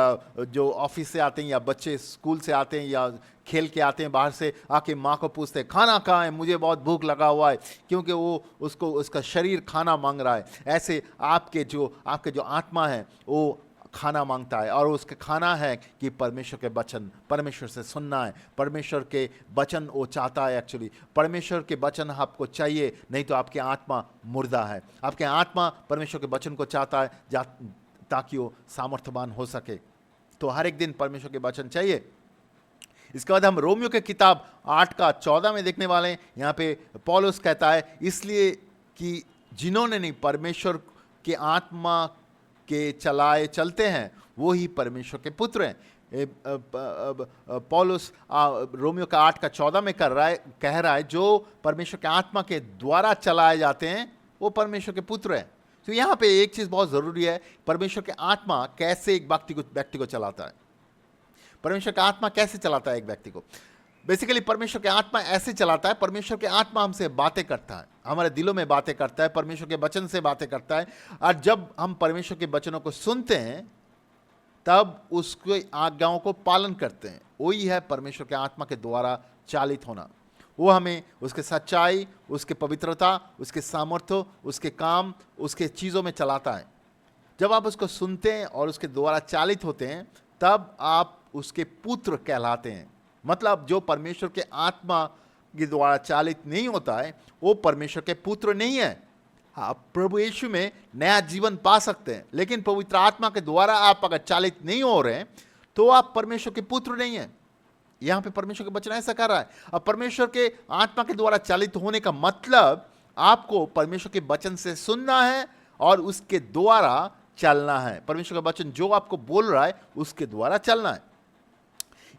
जो ऑफिस से आते हैं या बच्चे स्कूल से आते हैं या खेल के आते हैं बाहर से, आके माँ को पूछते हैं खाना कहाँ है, मुझे बहुत भूख लगा हुआ है, क्योंकि वो उसका शरीर खाना मांग रहा है। ऐसे आपके जो आत्मा है वो खाना मांगता है, और उसका खाना है कि परमेश्वर के वचन, परमेश्वर से सुनना है। परमेश्वर के वचन वो चाहता है, एक्चुअली परमेश्वर के वचन आपको चाहिए, नहीं तो आपकी आत्मा मुर्दा है। आपके आत्मा परमेश्वर के वचन को चाहता है ताकि वो सामर्थ्यवान हो सके। तो हर एक दिन परमेश्वर के वचन चाहिए। इसके बाद हम रोमियो के किताब 8:14 में देखने वाले हैं। यहाँ पे पौलुस कहता है, इसलिए कि जिन्होंने नहीं परमेश्वर के आत्मा के चलाए चलते हैं वो ही परमेश्वर के पुत्र हैं। पौलुस रोमियो का 8:14 में कह रहा है जो परमेश्वर के आत्मा के द्वारा चलाए जाते हैं वो परमेश्वर के पुत्र हैं। तो यहाँ पे एक चीज बहुत जरूरी है, परमेश्वर के आत्मा कैसे एक व्यक्ति को चलाता है। परमेश्वर का आत्मा कैसे चलाता है एक व्यक्ति को? बेसिकली परमेश्वर के आत्मा ऐसे चलाता है, परमेश्वर के आत्मा हमसे बातें करता है, हमारे दिलों में बातें करता है, परमेश्वर के वचन से बातें करता है। और जब हम परमेश्वर के वचनों को सुनते हैं तब उसके आज्ञाओं को पालन करते हैं। वही है परमेश्वर के आत्मा के द्वारा चालित होना। वो हमें उसके सच्चाई, उसके पवित्रता, उसके सामर्थ्य, उसके काम, उसके चीज़ों में चलाता है। जब आप उसको सुनते हैं और उसके द्वारा चालित होते हैं तब आप उसके पुत्र कहलाते हैं। मतलब जो परमेश्वर के आत्मा के द्वारा चालित नहीं होता है वो परमेश्वर के पुत्र नहीं है। आप प्रभु यीशु में नया जीवन पा सकते हैं, लेकिन पवित्र आत्मा के द्वारा आप अगर चालित नहीं हो रहे हैं तो आप परमेश्वर के पुत्र नहीं है। यहां पे परमेश्वर के वचन ऐसा कर रहा है। अब परमेश्वर के आत्मा के द्वारा चालित होने का मतलब आपको परमेश्वर के वचन से सुनना है और उसके द्वारा चलना है। परमेश्वर का वचन जो आपको बोल रहा है उसके द्वारा चलना है।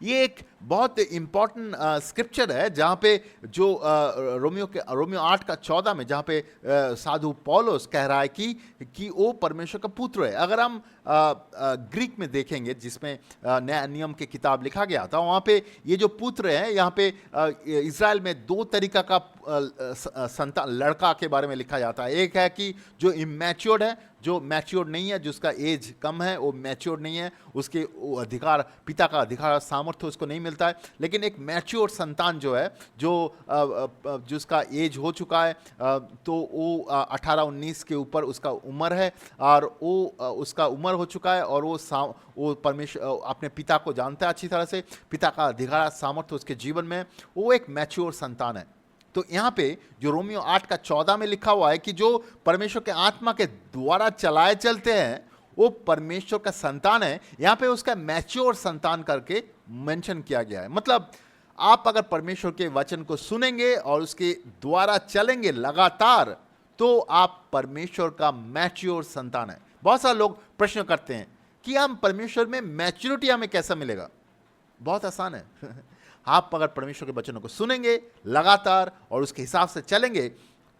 ये एक बहुत इंपॉर्टेंट स्क्रिप्चर है जहाँ पे जो रोमियो 8:14 में जहाँ पे साधु पौलुस कह रहा है कि वो परमेश्वर का पुत्र है। अगर हम ग्रीक में देखेंगे जिसमें नया नियम की किताब लिखा गया था, वहाँ पे ये जो पुत्र है, यहाँ पे इज़राइल में दो तरीका का संतान लड़का के बारे में लिखा जाता है। एक है कि जो इमैच्योर्ड है, जो मैच्योर्ड नहीं है, जिसका एज कम है, वो मैच्योर्ड नहीं है, उसके अधिकार, पिता का अधिकार सामर्थ्य उसको नहीं मिलता है। लेकिन एक मैच्योर्ड संतान जो है, जो जिसका एज हो चुका है, तो वो 18-19 के ऊपर उसका उम्र है और वो उसका उम्र हो चुका है और वो परमेश्वर अपने पिता को जानता है अच्छी तरह से, पिता का अधिकार सामर्थ्य उसके जीवन में, वो एक मैच्योर संतान है। तो यहाँ पे जो रोमियो 8:14 में लिखा हुआ है कि जो परमेश्वर के आत्मा के द्वारा चलाए चलते हैं वो परमेश्वर का संतान है, यहाँ पे उसका मैच्योर संतान करके मेंशन किया गया है। मतलब आप अगर परमेश्वर के वचन को सुनेंगे और उसके द्वारा चलेंगे लगातार तो आप परमेश्वर का मैच्योर संतान है। बहुत सारे लोग प्रश्न करते हैं कि हम परमेश्वर में मैच्योरिटी हमें कैसा मिलेगा? बहुत आसान है। आप अगर परमेश्वर के वचनों को सुनेंगे लगातार और उसके हिसाब से चलेंगे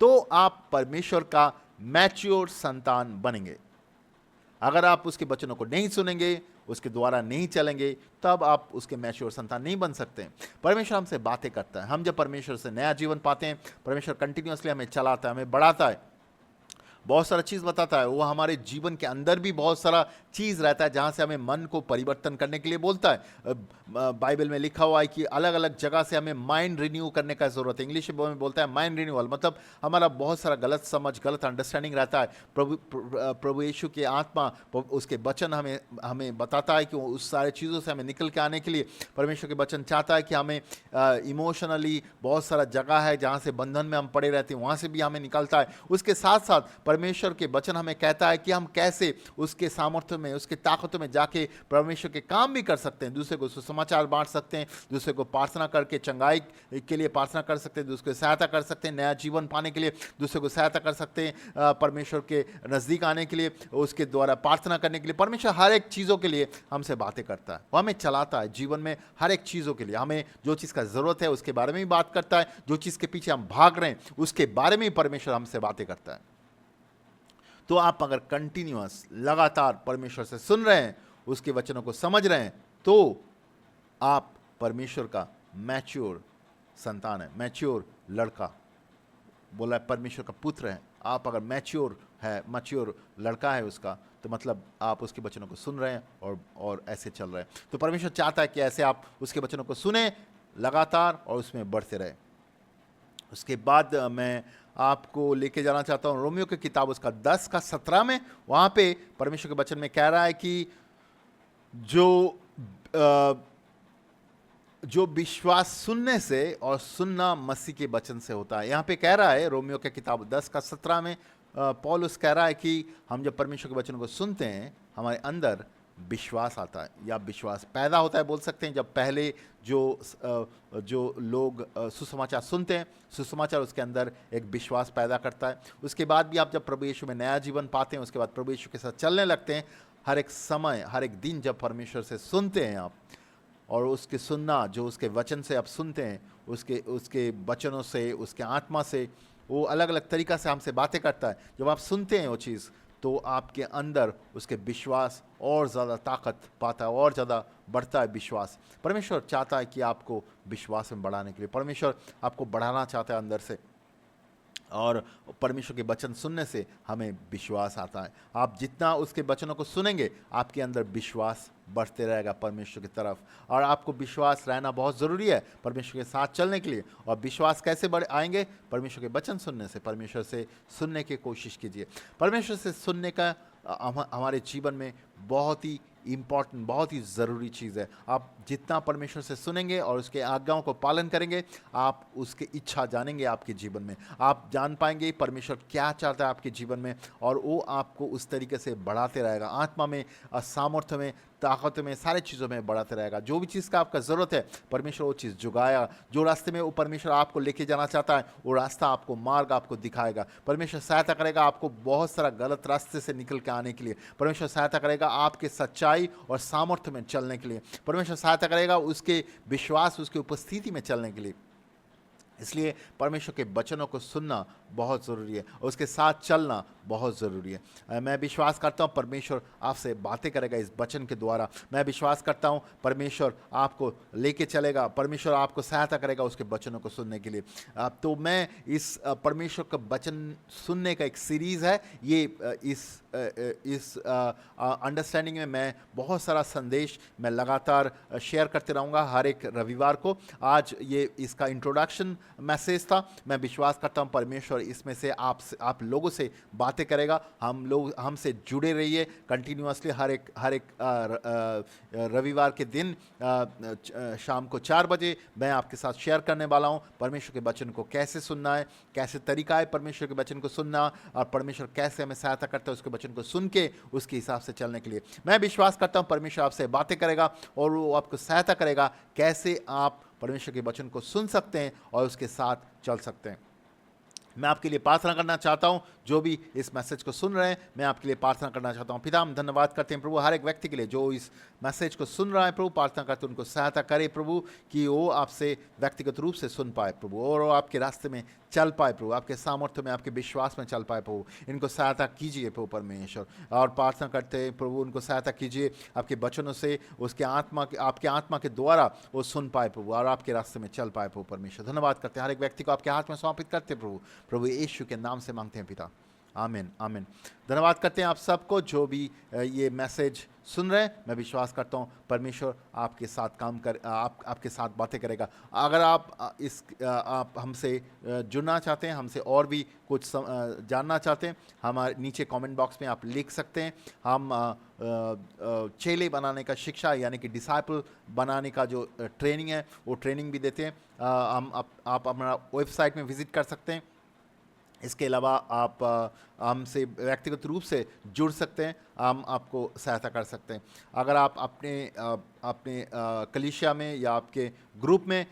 तो आप परमेश्वर का मैच्योर संतान बनेंगे। अगर आप उसके वचनों को नहीं सुनेंगे, उसके द्वारा नहीं चलेंगे, तब आप उसके मैच्योर संतान नहीं बन सकते। परमेश्वर हमसे बातें करता है, हम जब परमेश्वर से नया जीवन पाते हैं, परमेश्वर कंटिन्यूअसली हमें चलाता है, हमें बढ़ाता है, बहुत सारा चीज़ बताता है। वो हमारे जीवन के अंदर भी बहुत सारा चीज़ रहता है जहाँ से हमें मन को परिवर्तन करने के लिए बोलता है। बाइबल में लिखा हुआ है कि अलग अलग जगह से हमें माइंड रिन्यू करने का ज़रूरत है। इंग्लिश में बोलता है माइंड रिन्यूअल, मतलब हमारा बहुत सारा गलत समझ, गलत अंडरस्टैंडिंग रहता है। प्रभु यीशु की आत्मा, उसके वचन हमें हमें बताता है कि उस सारे चीज़ों से हमें निकल के आने के लिए परमेश्वर के वचन चाहता है कि हमें इमोशनली बहुत सारा जगह है जहाँ से बंधन में हम पड़े रहते हैं, वहाँ से भी हमें निकलता है। उसके साथ साथ परमेश्वर के वचन हमें कहता है कि हम कैसे उसके सामर्थ्य में, उसके ताकतों में जाके परमेश्वर के काम भी कर सकते हैं, दूसरे को सुसमाचार बांट सकते हैं, दूसरे को प्रार्थना करके चंगाई के लिए प्रार्थना कर सकते हैं, दूसरे को सहायता कर सकते हैं नया जीवन पाने के लिए, दूसरे को सहायता कर सकते हैं परमेश्वर के नज़दीक आने के लिए, उसके द्वारा प्रार्थना करने के लिए। परमेश्वर हर एक चीज़ों के लिए हमसे बातें करता है, वो हमें चलाता है जीवन में हर एक चीज़ों के लिए। हमें जो चीज़ का ज़रूरत है उसके बारे में भी बात करता है, जो चीज़ के पीछे हम भाग रहे हैं उसके बारे में भी परमेश्वर हमसे बातें करता है। तो आप अगर कंटिन्यूअस लगातार परमेश्वर से सुन रहे हैं, उसके वचनों को समझ रहे हैं, तो आप परमेश्वर का मैच्योर संतान है, मैच्योर लड़का बोला है, परमेश्वर का पुत्र है। आप अगर मैच्योर लड़का है उसका, तो मतलब आप उसके वचनों को सुन रहे हैं और ऐसे चल रहे हैं। तो परमेश्वर चाहता है कि ऐसे आप उसके वचनों को सुने लगातार और उसमें बढ़ते रहे। उसके बाद मैं आपको लेके जाना चाहता हूँ रोमियो की किताब, उसका 10:17 में, वहाँ पे परमेश्वर के वचन में कह रहा है कि जो विश्वास सुनने से और सुनना मसीह के वचन से होता है। यहाँ पे कह रहा है रोमियो की किताब 10:17 में पौलुस कह रहा है कि हम जब परमेश्वर के वचन को सुनते हैं, हमारे अंदर विश्वास आता है या विश्वास पैदा होता है, बोल सकते हैं। जब पहले जो लोग सुसमाचार सुनते हैं, सुसमाचार उसके अंदर एक विश्वास पैदा करता है। उसके बाद भी आप जब प्रभु यीशु में नया जीवन पाते हैं, उसके बाद प्रभु यीशु के साथ चलने लगते हैं। हर एक समय, हर एक दिन जब परमेश्वर से सुनते हैं आप, और उसके सुनना, जो उसके वचन से आप सुनते हैं, उसके वचनों से, उसके आत्मा से, वो अलग अलग तरीक़ा से हमसे बातें करता है। जब आप सुनते हैं वो चीज़, तो आपके अंदर उसके विश्वास और ज़्यादा ताकत पाता है, और ज़्यादा बढ़ता है विश्वास। परमेश्वर चाहता है कि आपको विश्वास में बढ़ाने के लिए, परमेश्वर आपको बढ़ाना चाहता है अंदर से, और परमेश्वर के वचन सुनने से हमें विश्वास आता है। आप जितना उसके वचनों को सुनेंगे, आपके अंदर विश्वास बढ़ते रहेगा परमेश्वर की तरफ, और आपको विश्वास रहना बहुत ज़रूरी है परमेश्वर के साथ चलने के लिए। और विश्वास कैसे बढ़ आएंगे? परमेश्वर के वचन सुनने से। परमेश्वर से सुनने की कोशिश कीजिए। परमेश्वर से सुनने का हमारे जीवन में बहुत ही इम्पॉर्टेंट, बहुत ही ज़रूरी चीज़ है। आप जितना परमेश्वर से सुनेंगे और उसके आज्ञाओं को पालन करेंगे, आप उसकी इच्छा जानेंगे आपके जीवन में। आप जान पाएंगे परमेश्वर क्या चाहता है आपके जीवन में, और वो आपको उस तरीके से बढ़ाते रहेगा, आत्मा में, सामर्थ्य में, ताकत में, सारे चीज़ों में बढ़ाते रहेगा। जो भी चीज़ का आपका ज़रूरत है, परमेश्वर वो चीज़ जुगाया। जो रास्ते में वो परमेश्वर आपको लेके जाना चाहता है, वो रास्ता आपको, मार्ग आपको दिखाएगा। परमेश्वर सहायता करेगा आपको बहुत सारा गलत रास्ते से निकल के आने के लिए। परमेश्वर सहायता करेगा आपके सच्चाई और सामर्थ्य में चलने के लिए। परमेश्वर सहायता करेगा उसके विश्वास, उसकी उपस्थिति में चलने के लिए। इसलिए परमेश्वर के वचनों को सुनना बहुत ज़रूरी है, और उसके साथ चलना बहुत ज़रूरी है। मैं विश्वास करता हूँ परमेश्वर आपसे बातें करेगा इस वचन के द्वारा। मैं विश्वास करता हूँ परमेश्वर आपको लेके चलेगा, परमेश्वर आपको सहायता करेगा उसके वचनों को सुनने के लिए। तो मैं इस परमेश्वर का वचन सुनने का एक सीरीज़ है ये, इस अंडरस्टैंडिंग में मैं बहुत सारा संदेश मैं लगातार शेयर करते रहूँगा हर एक रविवार को। आज ये इसका इंट्रोडक्शन मैसेज था। मैं विश्वास करता हूँ परमेश्वर इसमें से आप लोगों से बातें करेगा। हम लोग हमसे जुड़े रहिए कंटिन्यूअसली हर एक रविवार के दिन शाम को 4 बजे मैं आपके साथ शेयर करने वाला हूँ परमेश्वर के वचन को कैसे सुनना है, कैसे तरीका है परमेश्वर के वचन को सुनना, और परमेश्वर कैसे हमें सहायता करता है उसके वचन को सुन के उसके हिसाब से चलने के लिए। मैं विश्वास करता हूँ परमेश्वर आपसे बातें करेगा और वो आपको सहायता करेगा कैसे आप परमेश्वर के वचन को सुन सकते हैं और उसके साथ चल सकते हैं। मैं आपके लिए प्रार्थना करना चाहता हूं। जो भी इस मैसेज को सुन रहे हैं, मैं आपके लिए प्रार्थना करना चाहता हूँ। पिता, हम धन्यवाद करते हैं प्रभु हर एक व्यक्ति के लिए जो इस मैसेज को सुन रहा है प्रभु। प्रार्थना करते हैं उनको सहायता करे प्रभु कि वो आपसे व्यक्तिगत रूप से सुन पाए प्रभु, और वो आपके रास्ते में चल पाए प्रभु, आपके सामर्थ्य में, आपके विश्वास में चल पाए प्रभु। इनको सहायता कीजिए प्रभु परमेश्वर, और प्रार्थना करते हैं प्रभु उनको सहायता कीजिए आपके वचनों से, उसके आत्मा के, आपके आत्मा के द्वारा वो सुन पाए प्रभु और आपके रास्ते में चल पाए प्रभु परमेश्वर। धन्यवाद करते हैं, हर एक व्यक्ति को आपके हाथ में समर्पित करते हैं प्रभु। प्रभु यीशु के नाम से मांगते हैं पिता, आमीन आमीन। धन्यवाद करते हैं आप सबको जो भी ये मैसेज सुन रहे हैं। मैं विश्वास करता हूँ परमेश्वर आपके साथ काम कर, आपके साथ बातें करेगा। अगर आप हमसे जुड़ना चाहते हैं, हमसे और भी कुछ जानना चाहते हैं, हमारे नीचे कमेंट बॉक्स में आप लिख सकते हैं। हम चेले बनाने का शिक्षा यानी कि डिसाइपल बनाने का जो ट्रेनिंग है वो ट्रेनिंग भी देते हैं। आप अपना वेबसाइट में विजिट कर सकते हैं। इसके अलावा आप हमसे व्यक्तिगत रूप से जुड़ सकते हैं, हम आपको सहायता कर सकते हैं। अगर आप अपने कलीसिया में या आपके ग्रुप में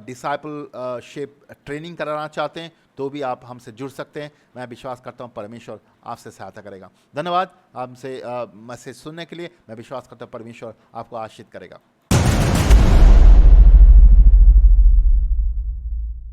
डिसाइपलशिप ट्रेनिंग कराना चाहते हैं तो भी आप हमसे जुड़ सकते हैं। मैं विश्वास करता हूँ परमेश्वर आपसे सहायता करेगा। धन्यवाद हमसे मैसेज सुनने के लिए। मैं विश्वास करता हूँ परमेश्वर आपको आशीष करेगा।